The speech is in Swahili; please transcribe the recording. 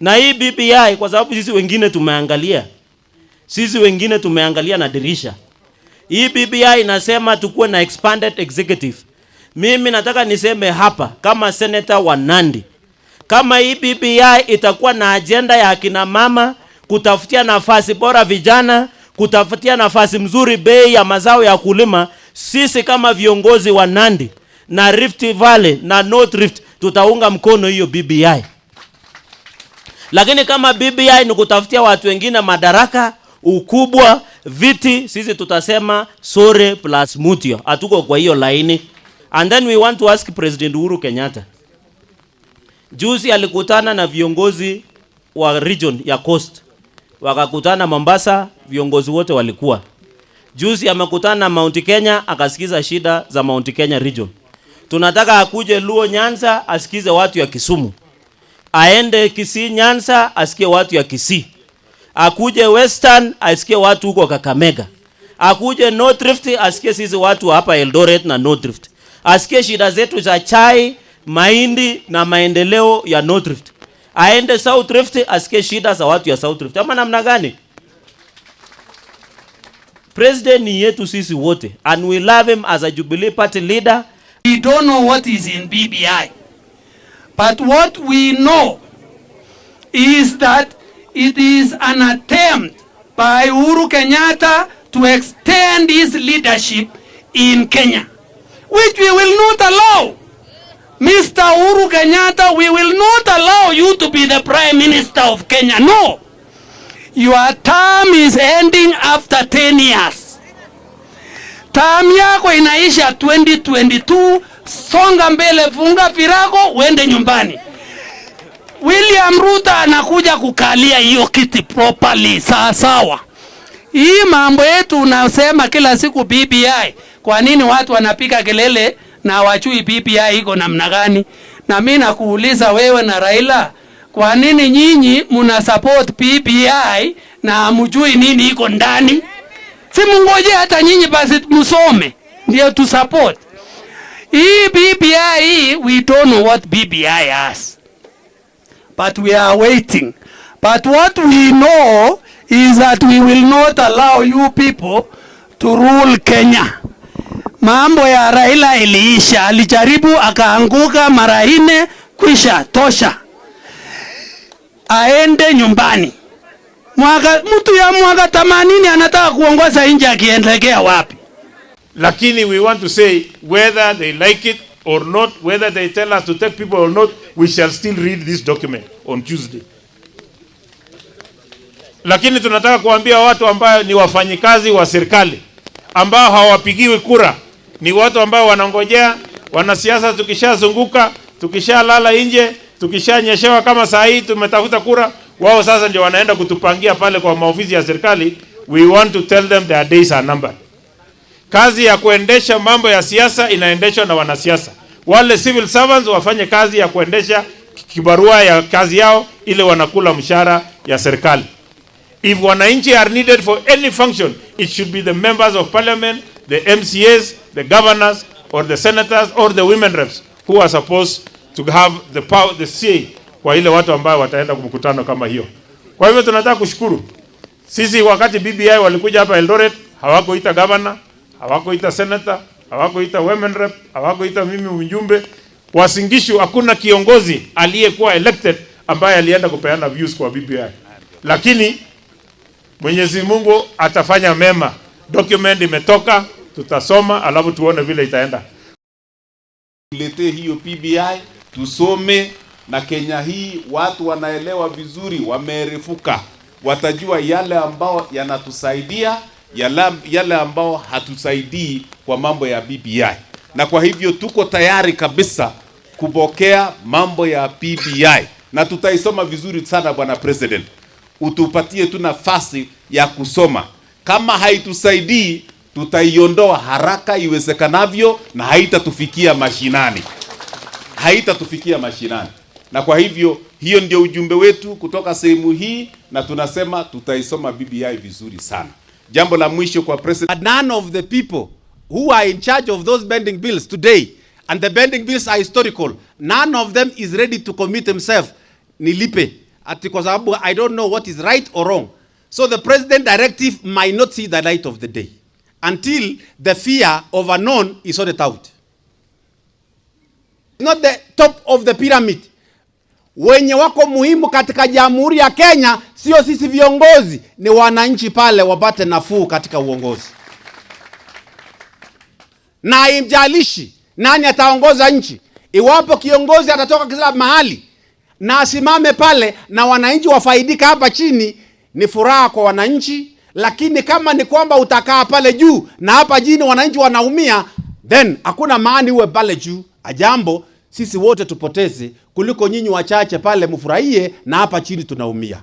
Na hii BBI kwa sababu sisi wengine tumeangalia na dirisha. Hii BBI inasema tukuwe na expanded executive. Mimi nataka niseme hapa kama senator wa Nandi, kama hii BBI itakuwa na agenda ya akina mama, kutafutia nafasi bora vijana, kutafutia nafasi mzuri bei ya mazao ya kulima, sisi kama viongozi wa Nandi na Rift Valley na North Rift tutaunga mkono hiyo BBI. Lakini kama BBI ni kutafutia watu wengine madaraka, ukubwa, viti, sisi tutasema sore plus mutio. Hatuko kwa hiyo laini. And then we want to ask President Uhuru Kenyatta. Juzi alikutana na viongozi wa region ya Coast. Wakakutana Mombasa, viongozi wote walikuwa. Juzi amekutana na Mount Kenya, akasikiza shida za Mount Kenya region. Tunataka akuje Luo Nyanza, asikize watu ya Kisumu. Aende Kisii Nyanza, asikie watu ya Kisii. Akuje Western, asikie watu huko Kakamega. Akuje North Rift, asikie sisi watu hapa Eldoret na North Rift. Asikie shida zetu za chai, mahindi na maendeleo ya North Rift. Aende South Rift, asikie shida za watu ya South Rift. Ama namna gani? President ni yetu sisi wote, and we love him as a Jubilee Party leader. We don't know what is in BBI. But what we know is that it is an attempt by Uhuru Kenyatta to extend his leadership in Kenya, which we will not allow. Mr. Uhuru Kenyatta, we will not allow you to be the Prime Minister of Kenya. No. Your term is ending after 10 years. Term yako inaisha 2022. Songa mbele, funga virago, uende nyumbani. William Ruto anakuja kukalia hiyo kiti properly, sawa. Hii mambo yetu unasema kila siku BBI. Kwa nini watu wanapiga kelele na wajui BBI iko namna gani? Na mimi nakuuliza wewe na Raila, kwa nini nyinyi muna support BBI na hamjui nini iko ndani? Si mungoje hata nyinyi basi msome ndio tu support. Hii BBI, we don't know what BBI has. But we are waiting. But what we know is that we will not allow you people to rule Kenya. Mambo ya Raila iliisha. Alijaribu akaanguka mara 4, kwisha tosha. Aende nyumbani. Mtu ya mwaka 80 anataka kuongoza nchi akiendelea wapi? Lakini we want to say whether they like it or not, whether they tell us to take people or not, we shall still read this document on Tuesday. Lakini tunataka kuambia watu ambao ni wafanyikazi wa serikali, ambao hawapigiwi kura, ni watu ambao wanangojea, wanasiasa tukishazunguka, tukishalala nje, tukishanyeshewa kama saa hii tumetafuta kura, wao sasa ndio wanaenda kutupangia pale kwa maofisi ya serikali. We want to tell them their days are numbered. Kazi ya kuendesha mambo ya siasa inaendeshwa na wanasiasa. Wale civil servants wafanye kazi ya kuendesha kibarua ya kazi yao ile wanakula mshahara ya serikali. If wananchi are needed for any function, it should be the members of parliament, the MCAs, the governors, or the senators, or the women reps who are supposed to have the power, the say kwa ile watu ambao wataenda kumkutano kama hiyo. Kwa hivyo tunataka kushukuru. Sisi wakati BBI walikuja hapa Eldoret, hawakuita governor, hawakuita senator, hawakuita women rep, hawakuita mimi mjumbe. Wasingishu hakuna kiongozi aliyekuwa elected ambaye alienda kupeana views kwa BBI. Lakini Mwenyezi Mungu atafanya mema. Document imetoka, tutasoma alafu tuone vile itaenda. Tulete hiyo BBI, tusome, na Kenya hii watu wanaelewa vizuri, wamerefuka. Watajua yale ambao yanatusaidia, yale ambao hatusaidii kwa mambo ya BBI. Na kwa hivyo tuko tayari kabisa kupokea mambo ya BBI. Na tutaisoma vizuri sana Bwana President. Utupatie tu nafasi ya kusoma. Kama haitusaidii, tutaiondoa haraka iwezekanavyo na haitatufikia mashinani. Haitatufikia mashinani. Na kwa hivyo hiyo ndio ujumbe wetu kutoka sehemu hii, na tunasema tutaisoma BBI vizuri sana. Jambo la mwisho kwa President. None of the people who are in charge of those bending bills today, and the bending bills are historical, none of them is ready to commit himself. Nilipe ati kwa sababu I don't know what is right or wrong. So the president directive might not see the light of the day until the fear of unknown is sorted out. Not the top of the pyramid. Wenye wako muhimu katika Jamhuri ya Kenya sio sisi viongozi, ni wananchi pale wapate nafuu katika uongozi. Na imjalishi nani ataongoza nchi. Iwapo kiongozi atatoka kila mahali na asimame pale na wananchi wafaidika hapa chini, ni furaha kwa wananchi. Lakini kama ni kwamba utakaa pale juu na hapa chini wananchi wanaumia, then hakuna maana uwe pale juu. Ajambo sisi wote tupoteze kuliko nyinyi wachache pale mfurahie na hapa chini tunaumia.